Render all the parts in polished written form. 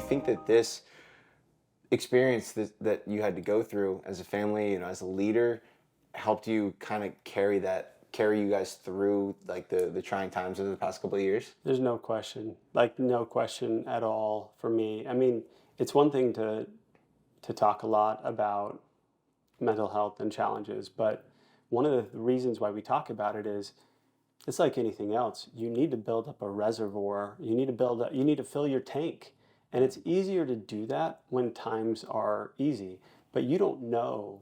think that this experience that you had to go through as a family, as a leader, helped you kind of carry you guys through like the trying times of the past couple of years? There's no question, like no question at all for me. I mean, it's one thing to talk a lot about mental health and challenges, but one of the reasons why we talk about it is it's like anything else. You need to build up a reservoir. You need to fill your tank. And it's easier to do that when times are easy, but you don't know.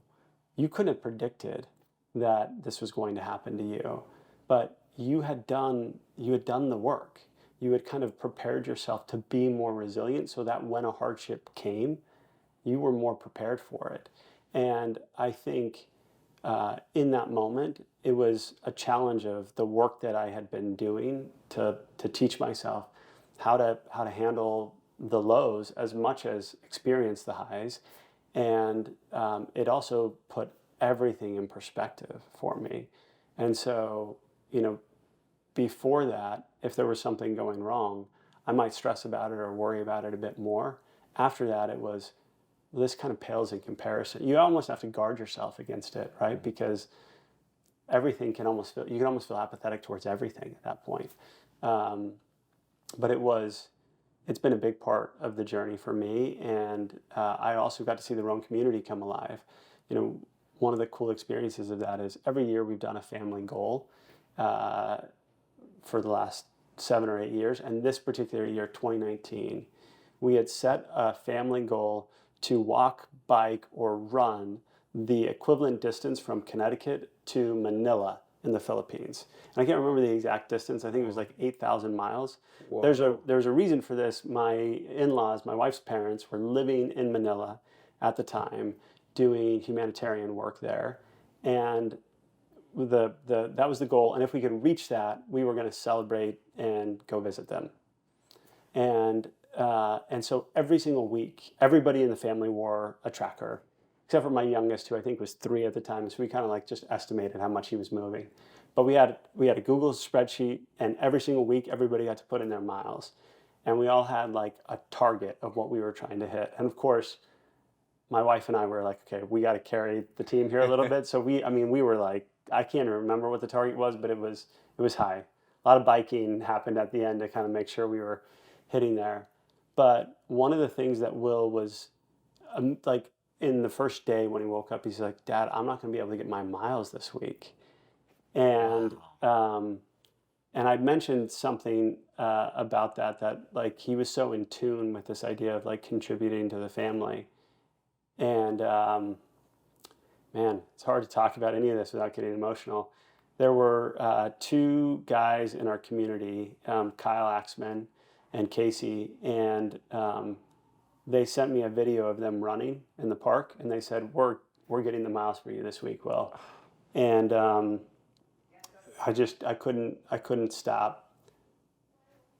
You couldn't have predicted that this was going to happen to you, but you had done the work. You had kind of prepared yourself to be more resilient so that when a hardship came, you were more prepared for it. And I think in that moment, it was a challenge of the work that I had been doing to teach myself how to handle the lows as much as experience the highs. And it also put everything in perspective for me. And so, before that, if there was something going wrong, I might stress about it or worry about it a bit more. After that, it was, this kind of pales in comparison. You almost have to guard yourself against it, right? Because everything you can almost feel apathetic towards everything at that point. But it's been a big part of the journey for me. And I also got to see the Rhone community come alive. One of the cool experiences of that is every year we've done a family goal for the last 7 or 8 years. And this particular year, 2019, we had set a family goal to walk, bike, or run the equivalent distance from Connecticut to Manila in the Philippines. And I can't remember the exact distance. I think it was like 8,000 miles. Whoa. There's a reason for this. My in-laws, my wife's parents, were living in Manila at the time, doing humanitarian work there. And that was the goal. And if we could reach that, we were going to celebrate and go visit them. And so every single week, everybody in the family wore a tracker, except for my youngest, who I think was 3 at the time. So we kind of like just estimated how much he was moving. But we had a Google spreadsheet, and every single week, everybody had to put in their miles. And we all had like a target of what we were trying to hit. And of course, my wife and I were like, okay, we got to carry the team here a little bit. So we were like, I can't remember what the target was, but it was high. A lot of biking happened at the end to kind of make sure we were hitting there. But one of the things that Will was like in the first day when he woke up, he's like, Dad, I'm not going to be able to get my miles this week. And and I'd mentioned something about that like he was so in tune with this idea of like contributing to the family. And man, it's hard to talk about any of this without getting emotional. There were 2 guys in our community, Kyle Axman and Casey, and they sent me a video of them running in the park, and they said, we're getting the miles for you this week, Will. And I couldn't stop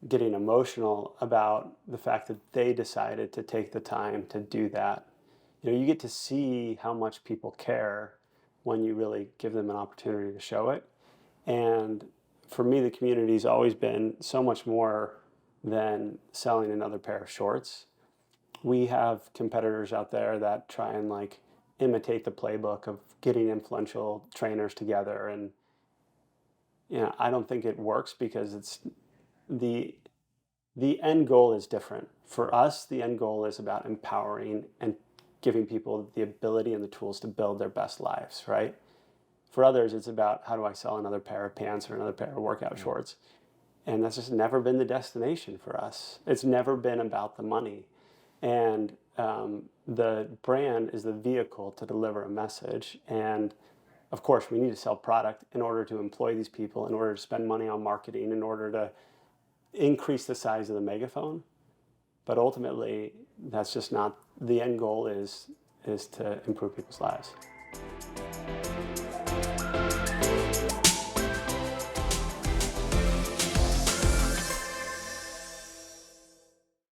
getting emotional about the fact that they decided to take the time to do that. You get to see how much people care when you really give them an opportunity to show it. And for me, the community's always been so much more than selling another pair of shorts. We have competitors out there that try and like imitate the playbook of getting influential trainers together. And I don't think it works because it's the end goal is different. For us, the end goal is about empowering and giving people the ability and the tools to build their best lives, right? For others, it's about how do I sell another pair of pants or another pair of workout shorts? And that's just never been the destination for us. It's never been about the money. And the brand is the vehicle to deliver a message. And of course, we need to sell product in order to employ these people, in order to spend money on marketing, in order to increase the size of the megaphone. But ultimately, that's just not the end goal. Is to improve people's lives.